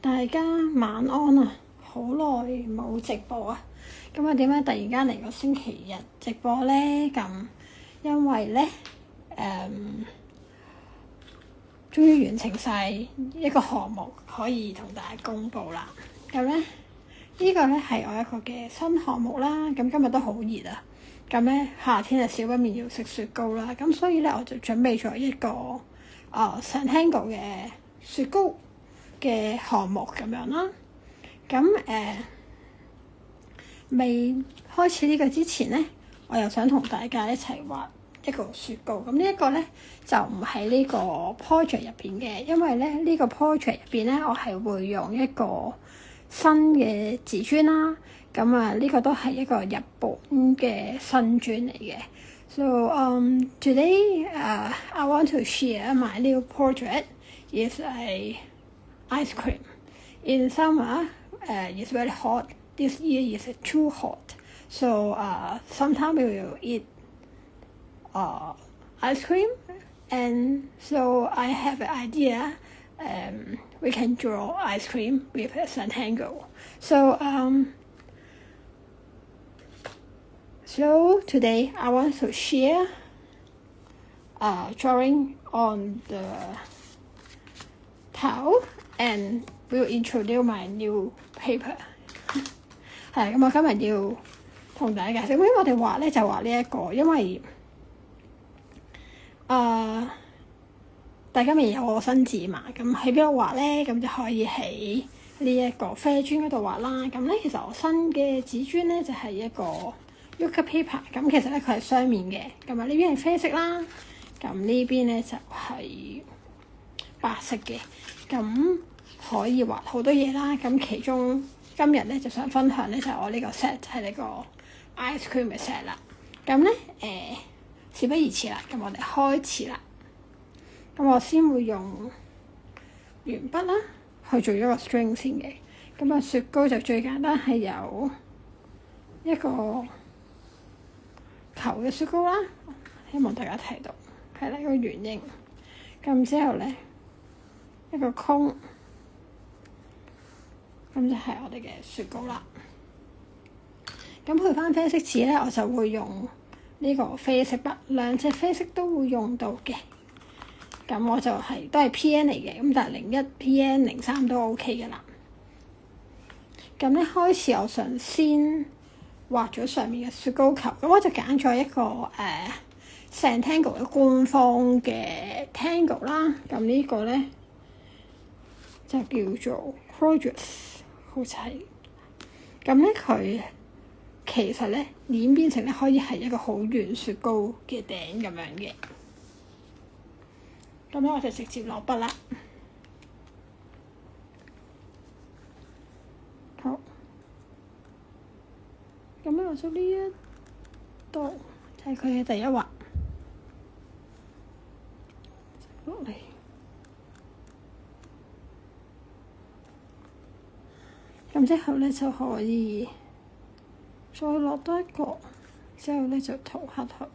大家晚安啊！好耐冇直播啊，咁啊點解突然間嚟個星期日直播呢？咁因為呢，終於完成晒一個項目，可以同大家公佈啦。咁呢，呢個呢係我一個嘅新項目啦。咁今日都好熱啊！咁呢，夏天啊少不免要食雪糕啦。咁所以呢，我就準備咗一個Zentangle 嘅雪糕嘅項目咁樣啦。咁未開始呢個之前呢，我又想同大家一齊畫一個雪糕。咁呢一個呢，就唔喺呢個 project 入邊嘅，因為咧呢個 project 入邊呢，我係會用一個新嘅自尊啦。咁呢個都係一個日本嘅新磚嚟嘅。So today I want to share my new project is a ice cream. In summer, it's very hot. This year is too hot. So sometimes we will eat ice cream. And so I have an idea. We can draw ice cream with a Zentangle. So today I want to share drawing on the towel and will introduce my new paper. 係咁，我今日要同大家解釋，因為我哋畫咧就畫呢一個，因為大家未有我新字嘛，咁喺邊度畫咧？咁就可以喺呢一個啡磚嗰度畫啦。咁咧其實我新嘅紙磚咧就係一個 Yucca paper， 咁其實咧佢係雙面嘅，咁啊呢邊係啡色啦，咁呢邊咧就係白色嘅，咁可以畫好多嘢啦。咁其中今日咧就想分享咧就係我呢個 set 係呢個 ice cream 嘅 set 啦。咁咧事不宜遲啦，咁我哋開始啦。咁我先會用鉛筆啦去做一個 string 先嘅。咁雪糕就最簡單係有一個球嘅雪糕啦，希望大家睇到係啦，一個圓形。咁之後咧一個空，咁就係我哋嘅雪糕啦。咁配翻啡色紙咧，我就會用呢個啡色筆，兩隻啡色都會用到嘅。咁我就都係 PN 嚟嘅，咁但係01 PN 03都 OK 嘅啦。咁咧開始我想先畫咗上面嘅雪糕球，咁我就揀咗一個Zentangle 嘅官方嘅 Tangle 啦。咁呢個咧就叫做 Gorgeous， 好似係。咁咧佢其實咧演變成咧可以係一個好圓雪糕嘅頂咁樣嘅。咁咧我就直接落筆啦。好，咁咧我將呢一度就係佢嘅第一畫落嚟。咁之後咧就可以再落多一個，之後咧就塗黑佢。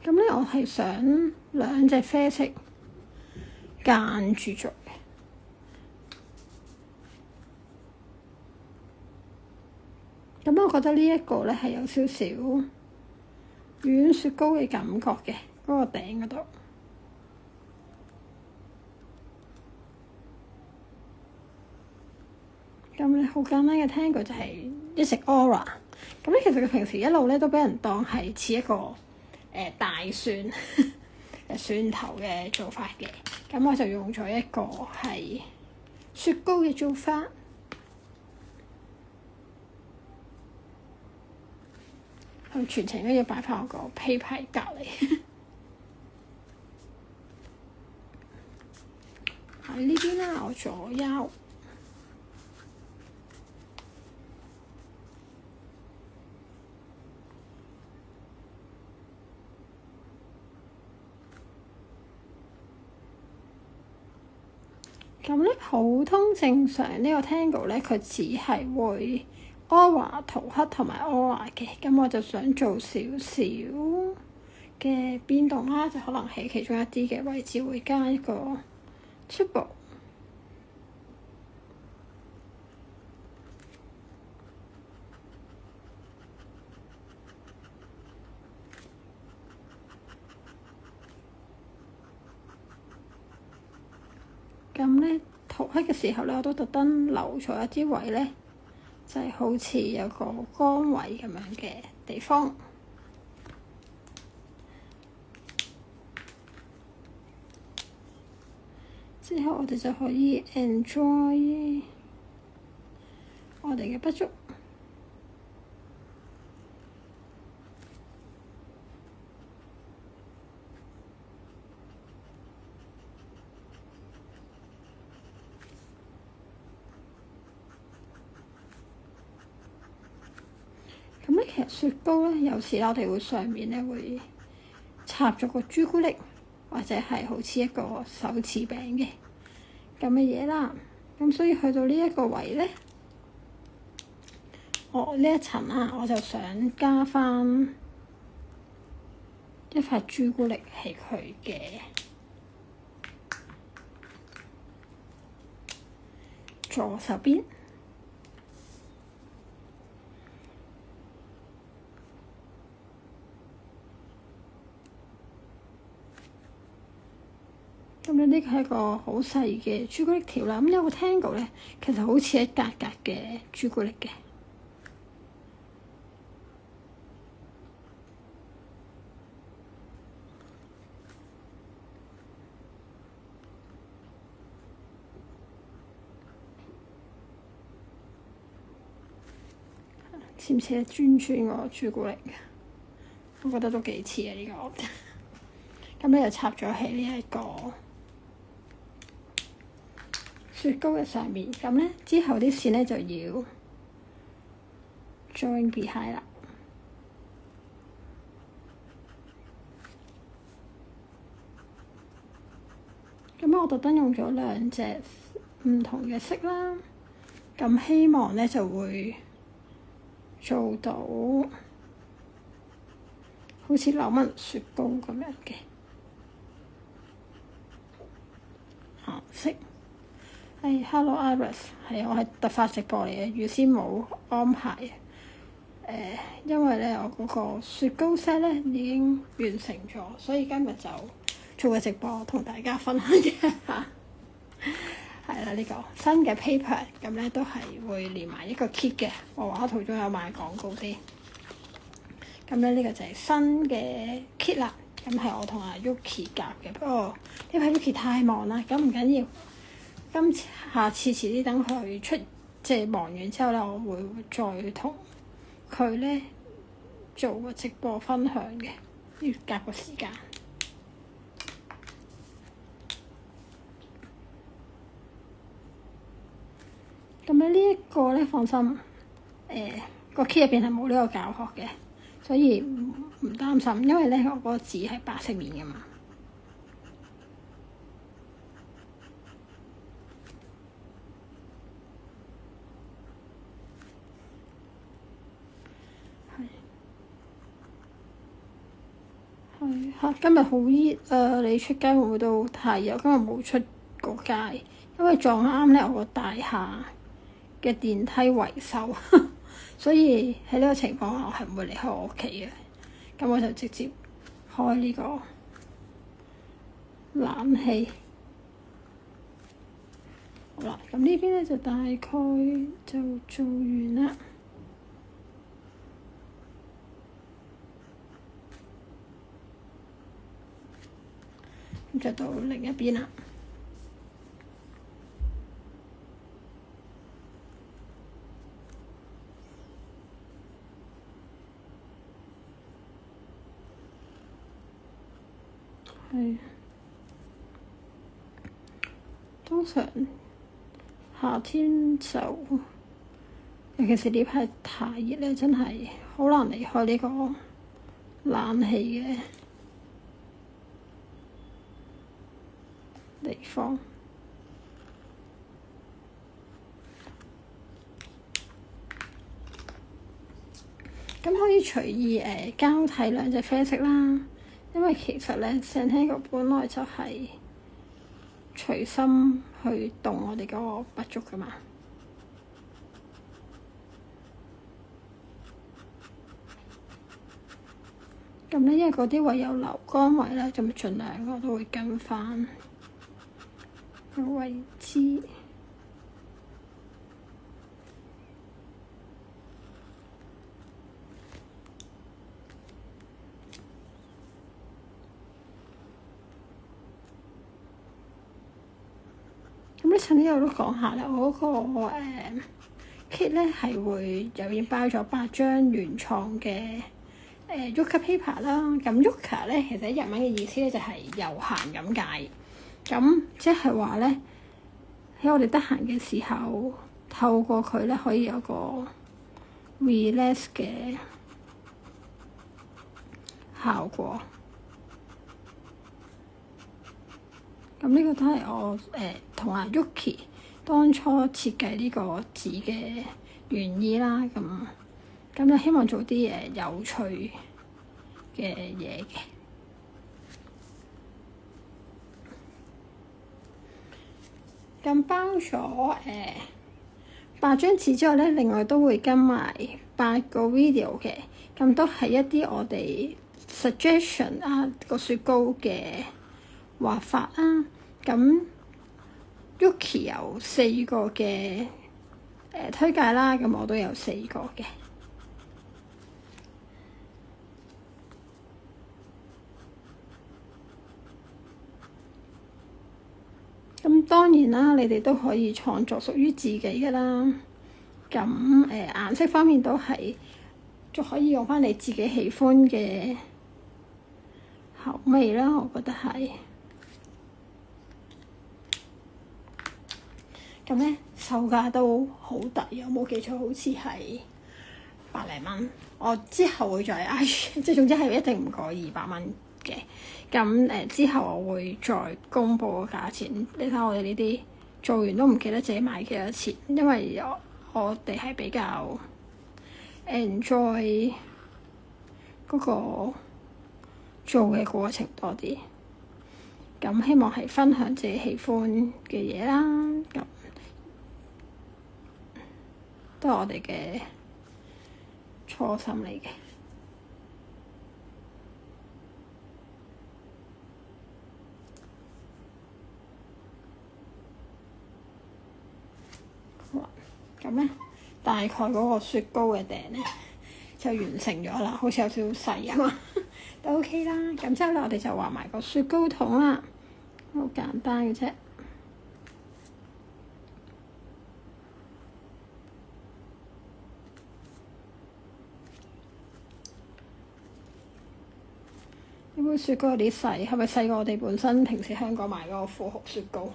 咁咧，我係想兩隻啡色間住做嘅。咁我覺得呢一個咧係有少少軟雪糕嘅感覺嘅，嗰個頂嗰度。咁咧好簡單嘅 Tangle 就係一隻 Aura。咁咧其實佢平時一路咧都俾人當係似一個大蒜蒜頭嘅做法嘅。咁我就用咗一個係雪糕嘅做法。佢全程都要擺翻我個 paper 隔離。喺呢邊啦，我左右。咁咧普通正常呢個 Tangle 咧，佢只係會 Aura 塗黑同埋 Aura 嘅。咁我就想做少少嘅變動啦，就可能喺其中一啲嘅位置會加一個 triple。咁咧塗黑嘅時候咧，我都特登留咗一啲位咧，就係好似有個光位咁樣嘅地方。之後我哋就可以 enjoy 我哋嘅筆觸。咁咧，其實雪糕咧，有時咧我哋會上面咧會插咗個朱古力，或者係好似一個手指餅嘅咁嘅嘢啦。咁所以去到呢一個位咧，我呢一層啊，我就想加翻一塊朱古力喺佢嘅左手邊。咁咧，呢個係一個好細嘅朱古力條啦。咁有個 tangle 咧，其實好似一格格嘅朱古力嘅。似唔似一磚磚個朱古力？我覺得都幾似啊！呢個咁咧就插咗喺呢一個雪糕嘅上面。咁咧之後啲線咧就要 join behind 啦。咁我特登用咗兩隻唔同嘅色啦。咁希望咧就會做到好似柳紋雪糕咁樣嘅顏色。係 Hello Iris， 係我係突發直播嚟嘅，預先冇安排。因為咧我嗰個雪糕 set 咧已經完成咗，所以今日就做個直播同大家分享一下。係啦，呢個新嘅 paper 咁咧都係會連埋一個 kit 嘅。我畫圖中有賣廣告啲。咁咧呢個就係新嘅 kit 啦。咁係我同阿 Yuki 夾嘅，不過呢排 Yuki 太忙啦，咁唔緊要。下次遲啲等佢即係忙完之後咧，我會再同佢咧做個直播分享嘅，要夾個時間。咁咧呢一個咧，放心，個 kit 入邊係冇呢個教學嘅，所以唔擔心，因為咧我個紙係白色面㗎嘛。係嚇，今日好熱啊！你出街會唔會都太熱？今日冇出過街，因為撞啱咧我個大廈嘅電梯維修，所以喺呢個情況下，我係唔會離開我屋企嘅。咁我就直接開呢個冷氣。好啦，咁呢邊咧就大概就做完啦。咁就到另一邊啦。係，通常夏天就，尤其是呢排太熱咧，真係好難離開呢個冷氣嘅地方。咁可以隨意交替兩隻啡色啦，因為其實咧，Zentangle 本來就係隨心去動我哋嗰個筆觸噶嘛。咁咧，因為嗰啲位有流乾位咧，就咪盡量我都會跟翻個位置。咁咧，趁呢度都講下啦，我嗰個kit 咧係會入面包咗8張原創嘅Yucca paper 啦。咁 Yucca 咧其實日文嘅意思咧就係悠閒咁解。咁即係話咧，喺我哋得閒嘅時候，透過佢咧可以有個 relax 嘅效果。咁呢個都係我同阿 Yuki 當初設計呢個紙嘅原意啦。咁就希望做啲有趣嘅嘢嘅。咁包咗8張紙之外咧，另外都會跟埋8個 video 嘅。咁都係一啲我哋 suggestion 啊，個雪糕嘅畫法啦。咁 Yuki 有4個嘅推介啦，咁我都有4個嘅。咁當然啦，你哋都可以創作屬於自己嘅啦。咁顏色方面都係，就可以用翻你自己喜歡嘅口味啦。我覺得係。咁咧，售價都好抵，我冇記錯，好似係百零蚊。我之後會再即係總之係一定唔過200蚊嘅。咁之後我會再公佈個價錢。你睇我哋呢啲做完都唔記得自己買幾多錢，因為我哋係比較 enjoy 嗰個做嘅過程多啲。咁希望係分享自己喜歡嘅嘢啦。咁都係我哋嘅初心嚟嘅。好啦，咁咧大概嗰個雪糕嘅訂咧就完成咗啦，好似有少少細啊嘛，都 OK 啦。咁之後咧，我哋就畫埋個雪糕筒啦，好簡單嘅啫。呢杯雪糕有啲細，係咪細過我哋本身平時香港買嗰個富豪雪糕？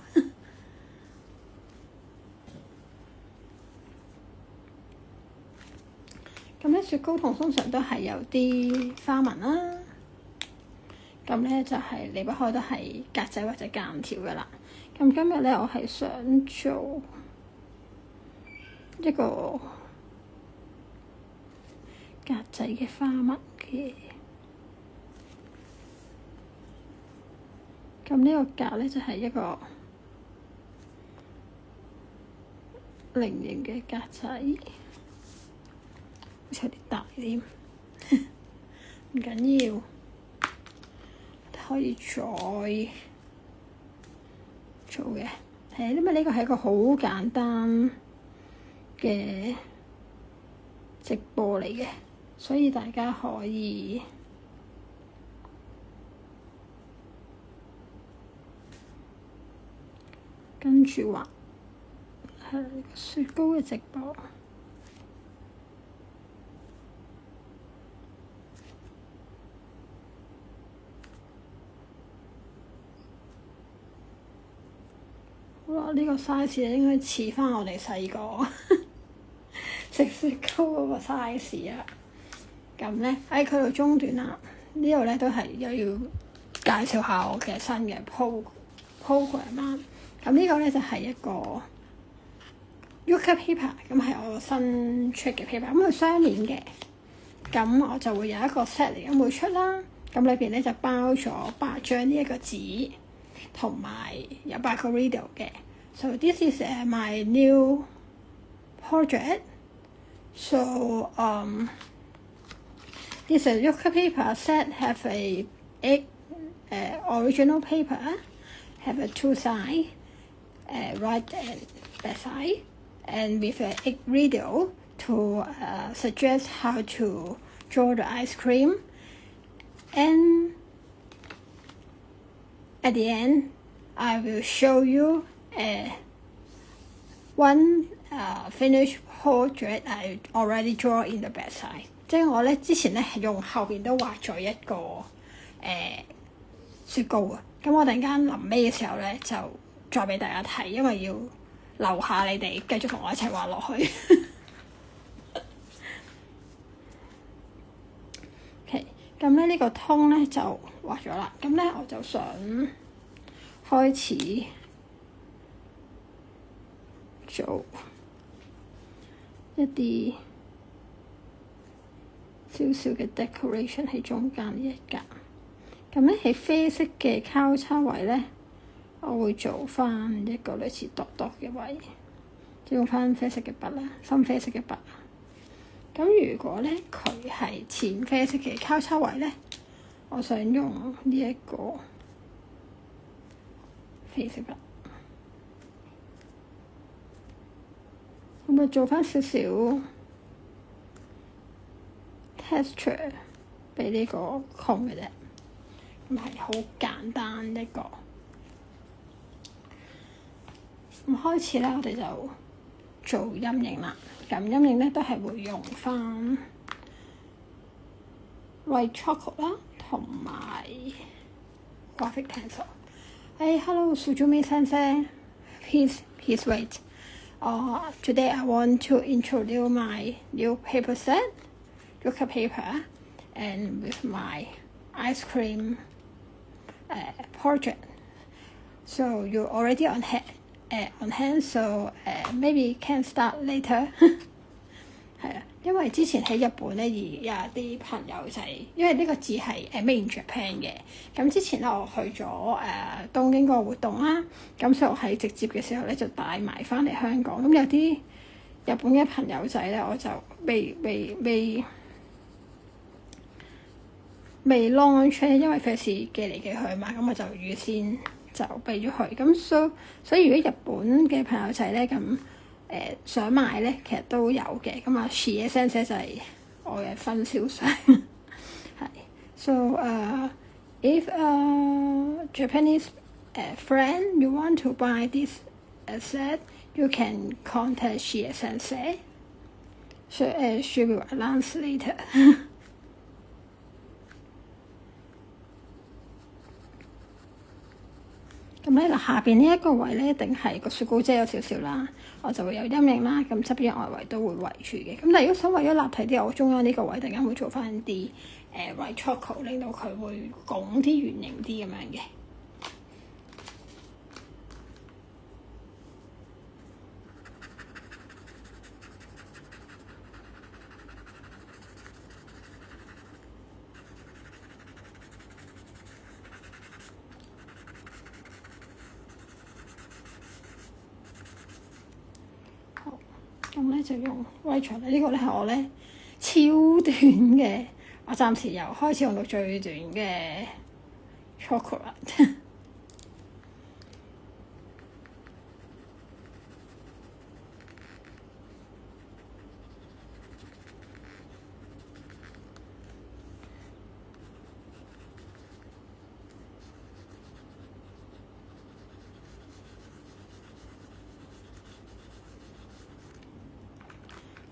咁咧，雪糕筒通常都係有啲花紋啦。咁咧就係離不開都係格仔或者間條噶啦。咁今日咧，我係想做一個格仔嘅花紋嘅。咁呢個格咧就係一個菱形嘅格仔，好似有啲大添，唔緊要，可以再做嘅。因為呢個係一個好簡單嘅直播嚟嘅，所以大家可以跟住畫雪糕嘅直播。好啦，呢個 size 應該似翻我哋細個食雪糕嗰個 size 啊。咁咧喺佢度中段啦，呢度咧都係又要介紹下我嘅新嘅 program 啦。咁呢個咧就係一個 Yucca paper， 咁係我新出嘅 paper，咁佢雙面嘅。咁我就會有一個 set 嚟咁會出啦。咁裏邊咧就包咗8張呢一個紙，同埋有8個 video 嘅。So this is my new project. So this is yucca paper set have a original paper, have a 2 side, right and left side, and with a egg video to suggest how to draw the ice cream. And at the end, I will show you one finished project I already draw in the back side。即係我咧之前咧用後邊都畫咗一個雪糕啊。咁我突然間臨尾嘅時候咧就再俾大家睇，因為要留下你哋繼續同我一齊畫落去。OK， 咁咧呢個通咧就畫咗啦。咁咧我就想開始做一啲少少嘅 decoration 喺中間呢一格。咁咧喺啡色嘅交叉位咧，我會做翻一個類似朵朵嘅位，用翻啡色嘅筆啦，深啡色嘅筆。咁如果咧佢係淺啡色嘅交叉位咧，我想用呢一個啡色筆。咁啊，做翻少少 texture 俾呢個空嘅啫，咁係好簡單一個。咁開始咧，我哋就做陰影啦。咁陰影咧都係會用翻 white chocolate 啦，同埋 graphic pencil。Hello Suzumi Sensei, please wait. Today I want to introduce my new paper set, yucca paper, and with my ice cream project. So you're already on hand, so maybe can start later. 係啊，因為之前喺日本咧，而有啲朋友就係、因為呢個字係made in Japan 嘅。咁之前咧，我去咗東京嗰個活動啦，咁所以我喺直接嘅時候咧就帶埋翻嚟香港。咁有啲日本嘅朋友仔咧，我就未 launch， 因為費事寄嚟寄去嘛，咁我就預先就俾咗佢。咁所以如果日本嘅朋友仔咧咁想買咧，其實都有嘅。咁啊 Shie Sensei 就係我嘅分銷商。係 ，so if a Japanese friend you want to buy this set, you can contact Shie Sensei. So she will announce later. 咁咧嗱，下邊呢一個位咧，一定係個雪糕遮有少少啦，我就會有陰影啦。咁側邊外圍都會圍住嘅。咁但係如果想為咗立體啲，我中央呢個位突然間會做翻啲white chocolate， 令到佢會拱啲圓形啲咁樣嘅。咁咧就用 white chocolate， 呢個咧係我咧超短嘅，我暫時由開始用到最短嘅 chocolate。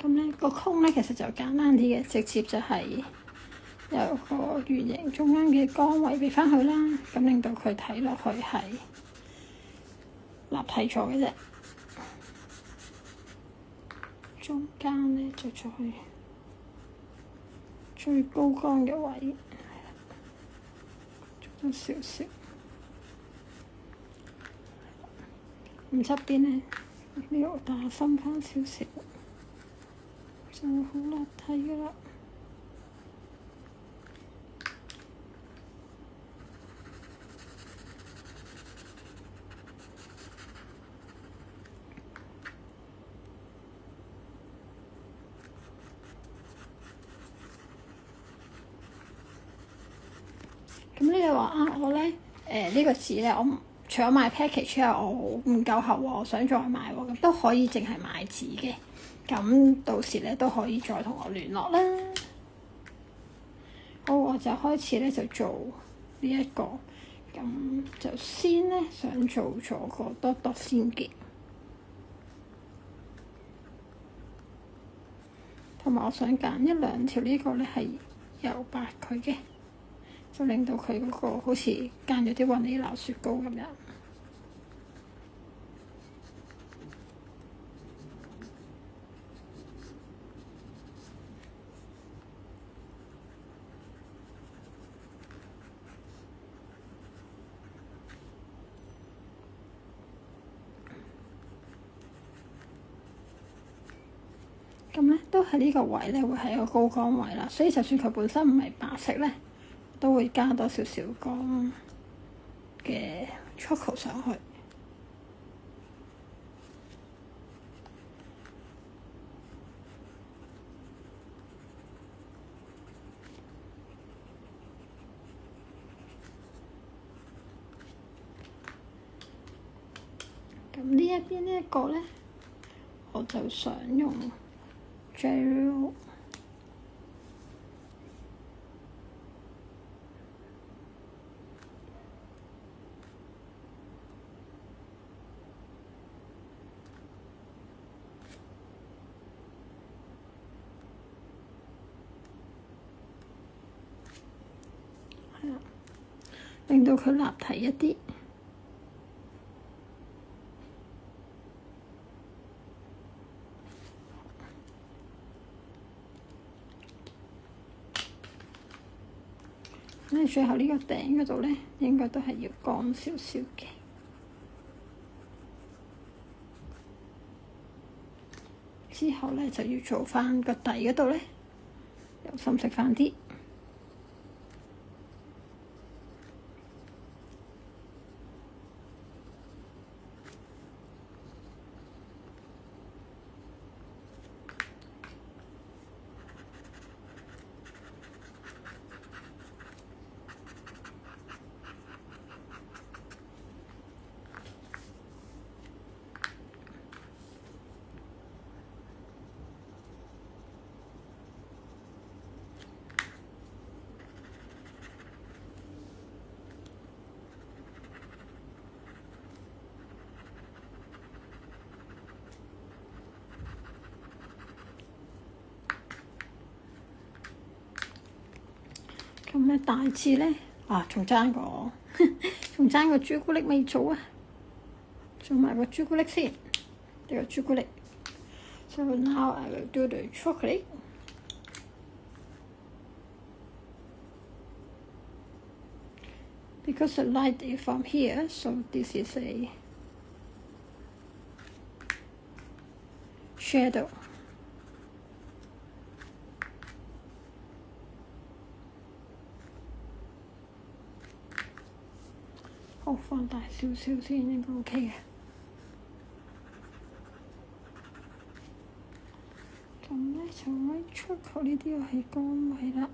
咁咧個空咧其實就簡單啲嘅，直接就係有個圓形中間嘅光位俾翻佢啦，咁令到佢睇落去係立體咗嘅啫。中間咧就再最高光嘅位，做多少少。咁側邊咧呢度打深翻少少。就好立體㗎啦。咁你話啊，我咧呢個紙咧，我除咗買 package 之外，我唔夠厚喎，我想再買喎，咁都可以淨係買紙嘅。咁到時咧都可以再同我聯絡啦。好，我就開始咧就做呢一個，咁就先咧想做咗個多多先嘅，同埋我想揀一兩條呢個咧係油白佢嘅，就令到佢嗰個好似間咗啲雲呢拿雪糕咁樣。咁咧都係呢個位咧，會係一個高光位啦。所以就算佢本身唔係白色咧，都會加多少少光嘅 chocolate 上去。咁呢一邊呢一個咧，我就想用 gel。係啊，令到佢立體一啲。咁最後呢個頂嗰度咧，應該都係要乾少少嘅。之後咧就要做翻個底嗰度咧，又深色翻啲。咁咧大致咧仲爭仲爭個朱古力未做啊，做埋個朱古力先。呢個朱古力 ，so now I will do the chocolate。Because the light is from here, so this is a shadow。好，放大少少先，應該 OK 嘅。咁咧就喺出口呢啲係乾位啦。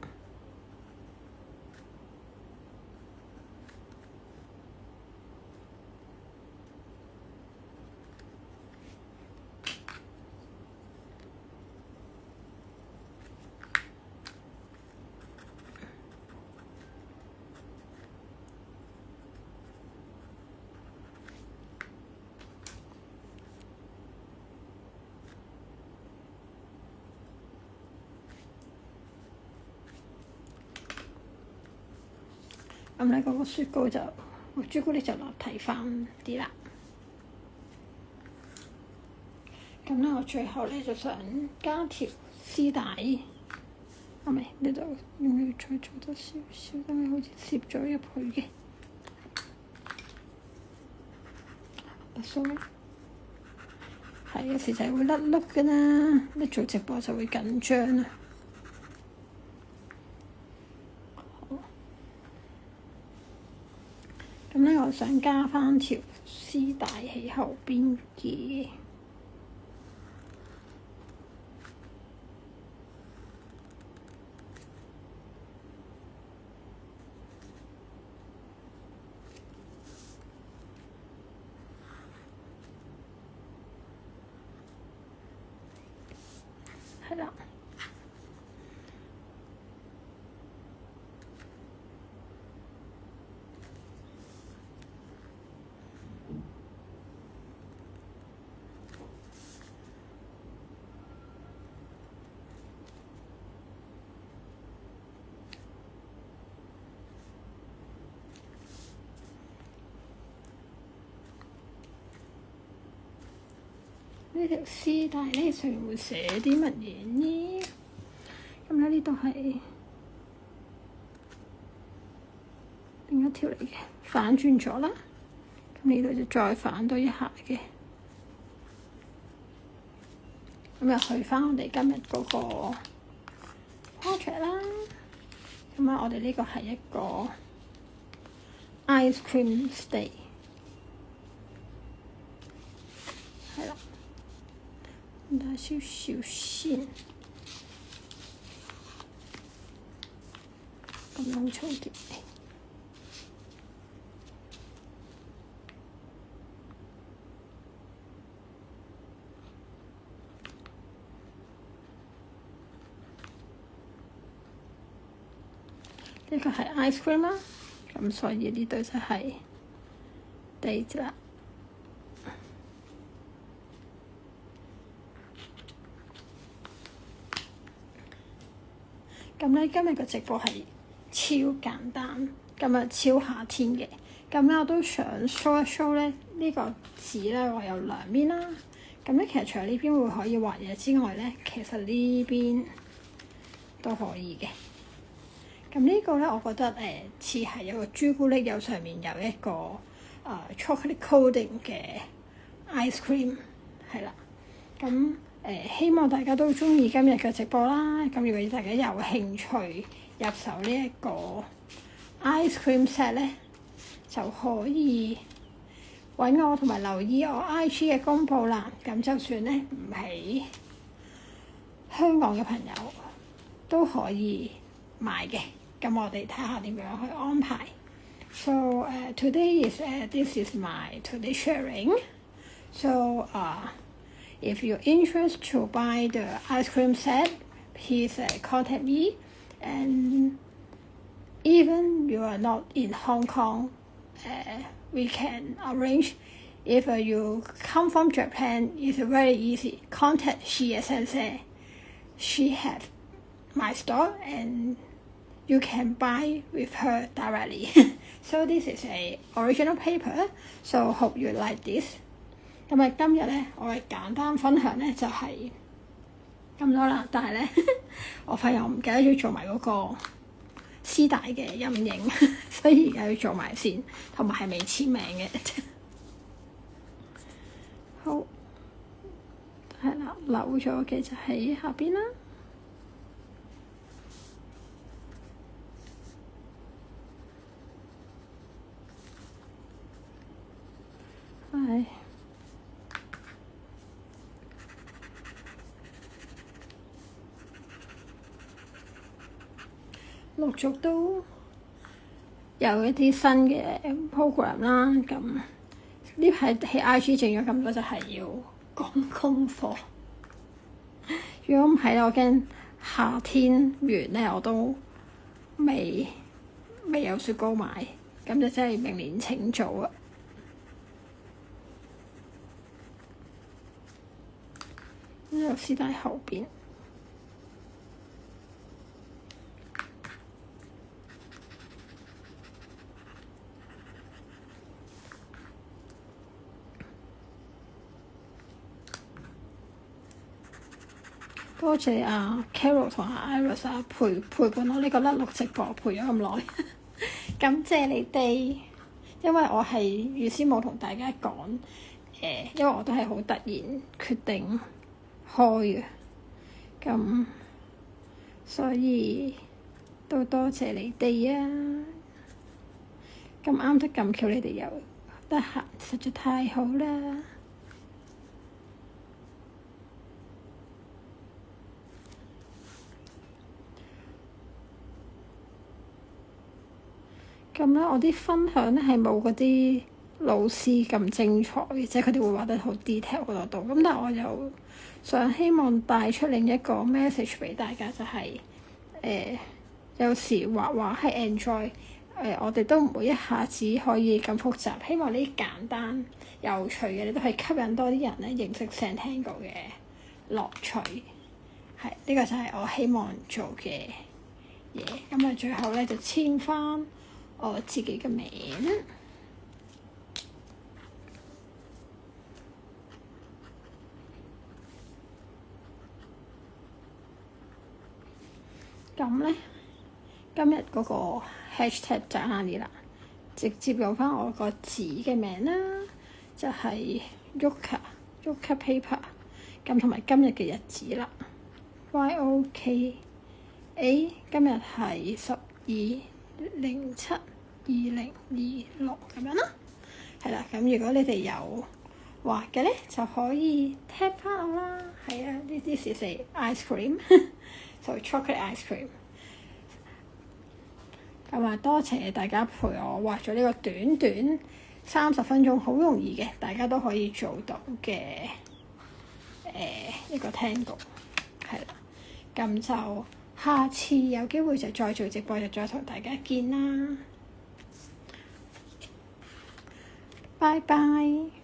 咁咧嗰個雪糕就朱古力就立體翻啲啦。咁咧我最後咧就想加條絲帶，係咪呢度用要再做多少少，因為好似攝咗入去嘅。sorry， 係有時就係會甩碌㗎啦，一做直播就會緊張啊。咁咧，我想加翻條絲帶喺後邊嘅。係啦。呢條絲帶咧上面會寫啲乜嘢呢？咁咧呢度係另一條嚟嘅，反轉咗啦。咁呢度就再反多一下嘅。咁又去翻我哋今日嗰個 project 啦。咁啊，我哋呢個係一個 ice cream stay。係啦。打少少線，咁樣粗啲。呢個係 ice cream 啦，咁所以呢度就係 date 啦。咁咧，今日個直播係超簡單，今日超夏天嘅。咁咧，我都想 show 一 show 咧呢個紙咧，我有兩邊啦。咁咧，其實除咗呢邊會可以畫嘢之外咧，其實呢邊都可以嘅。咁呢個咧，我覺得似係有個朱古力，有上面有一個chocolate coating 嘅 ice cream， 係啦。咁希望大家都中意今日嘅直播啦。咁如果大家有興趣入手呢一個 ice cream set 咧，就可以揾我同埋留意我 IG 嘅公佈欄。咁就算咧唔係香港嘅朋友都可以買嘅。咁我哋睇下點樣去安排。So today is this is my today sharing. So if you're interested to buy the ice cream set, please contact me. And even you are not in Hong Kong, we can arrange. If you come from Japan, it's very easy. Contact Shia Sensei. She have my store and you can buy with her directly. So this is a original paper. So hope you like this. 咁啊，今日咧我嘅簡單分享咧就係咁多啦。但係咧我發現我唔記得要做埋嗰個絲帶嘅陰影，所以而家要做埋先，同埋係未簽名嘅。好，係啦，留咗嘅就喺下邊啦。唉。陸續都有一啲新嘅 program 啦，咁呢排喺 IG 整咗咁多，就係要講功課。如果唔係，我驚夏天完咧，我都未有雪糕買，咁就真係明年請早啊！呢個絲帶後邊。多謝阿 Carol 同阿 Iris 陪伴我呢個甩碌直播，陪咗咁耐，感謝你哋。因為我係預先冇同大家講，因為我都係好突然決定開嘅，咁所以都多謝你哋啊！咁啱得咁巧，你哋又得閒，實在太好啦！咁咧，我啲分享咧係冇嗰啲老師咁精彩，即係佢哋會畫得好 detail 嗰度。咁但係我又想希望帶出另一個 message 俾大家，就係有時畫畫係 enjoy，我哋都唔會一下子可以咁複雜。希望呢啲簡單有趣嘅，你都係吸引多啲人咧認識 Zentangle 嘅樂趣。係呢個就係我希望做嘅嘢。咁啊，最後咧就簽翻我自己嘅名。咁咧，今日嗰個 hashtag 就啱啲啦，直接用翻我個紙嘅名啦，就係 Yoka Paper。咁同埋今日嘅日子啦，YOKA，今日係12/07/2026咁樣啦。係啦，咁如果你哋有畫嘅咧，就可以 tag 翻我啦。係啊，呢啲是 say ice cream， 就 chocolate ice cream。咁啊，多謝大家陪我畫咗呢個短短30分鐘，好容易嘅，大家都可以做到嘅一個 Tango。係啦，咁就下次有機會就再做直播，就再同大家見啦。拜拜。